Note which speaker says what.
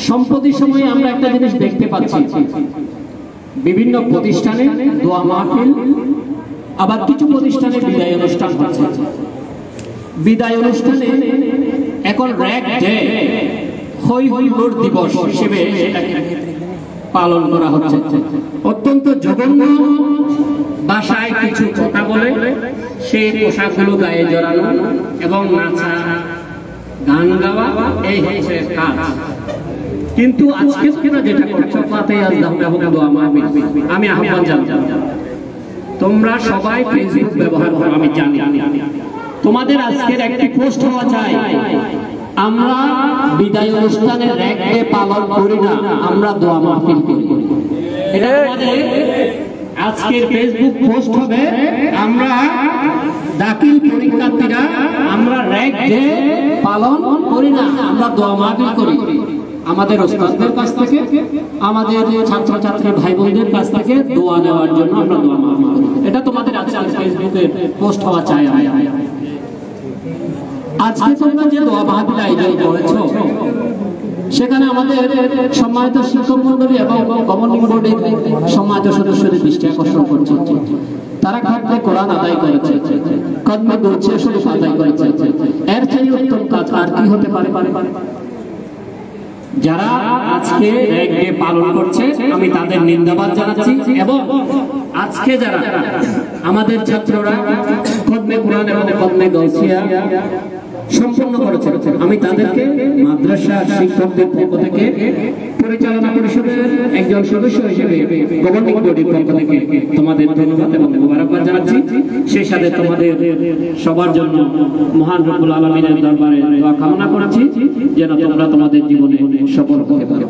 Speaker 1: সম্প্রতি সময়ে আমরা একটা জিনিস দেখতে পাচ্ছি, বিভিন্ন প্রতিষ্ঠানে দোয়া মাহফিল, আবার কিছু প্রতিষ্ঠানে বিদায় অনুষ্ঠান হচ্ছে। বিদায় অনুষ্ঠানে এখন র্যাগ ডে, হই হই হুর দিবস হিসেবে পালন করা হচ্ছে। অত্যন্ত জঘন্য ভাষায় কিছু কথা বলে সেই পোশাকগুলো গায়ে জড়ানো এবং নাচা গান গাওয়া, এই হচ্ছে কাজ। কিন্তু আজকে তোমরা যেটা করছো, আমি আহ্বান জানাই, তোমরা সবাই ফেসবুক ব্যবহার করো, আমি জানি। তোমাদের আজকের একটি পোস্ট হওয়া চাই, আমরা বিদায় অনুষ্ঠানে র্যাগ ডে পালন করি না, আমরা দোয়া মাহফিল করি। এটা তোমাদের আজকের ফেসবুক পোস্ট হবে, আমরা দাখিল পরীক্ষার্থীরা আমরা র্যাগ ডে পালন করি না, আমরা দোয়া মাহফিল করি। আমাদের ওস্তাদদের কাছ থেকে, আমাদের ছাত্রছাত্রী ভাই বোনদের কাছ থেকে দোয়া নেওয়ার জন্য আমরা দোয়া মাহফিল করি। এটা তোমাদের আজকে ফেসবুকে পোস্ট হওয়া চাই। আজকে তোমরা যে দোয়া মাহফিল আয়োজন করেছো, সেখানে আমাদের সম্মানিত শিক্ষক মন্ডলী এবং গভর্নিং বোর্ডের সম্মানিত সদস্যদের দৃষ্টি আকর্ষণ করছে। তারা খাটে কোরআন আদায় করেছে, কদমে করছে, শরীফ আদায় করেছে। এর চেয়ে উত্তম কাজ আর কি হতে পারে? যারা আজকে র্যাগ ডে পালন করছে, আমি তাদের নিন্দাবাদ জানাচ্ছি। এবং আজকে যারা আমাদের ছাত্ররা কদমে কোরআন এবং কদমে গাউসিয়া সম্পন্ন করেছে, আমি তাদেরকে মাদ্রাসা শিক্ষকদের পক্ষ থেকে, পরিচালনা পরিষদের একজন সদস্য হিসেবে গভর্নিং বডির পক্ষ থেকে তোমাদের ধন্যবাদ এবং মোবারকবাদ জানাচ্ছি। সেই সাথে তোমাদের সবার জন্য মহান রব্বুল আলামিনের দরবারে দোয়া কামনা করছি, যেন তোমরা তোমাদের জীবনে সফল হতে পারো।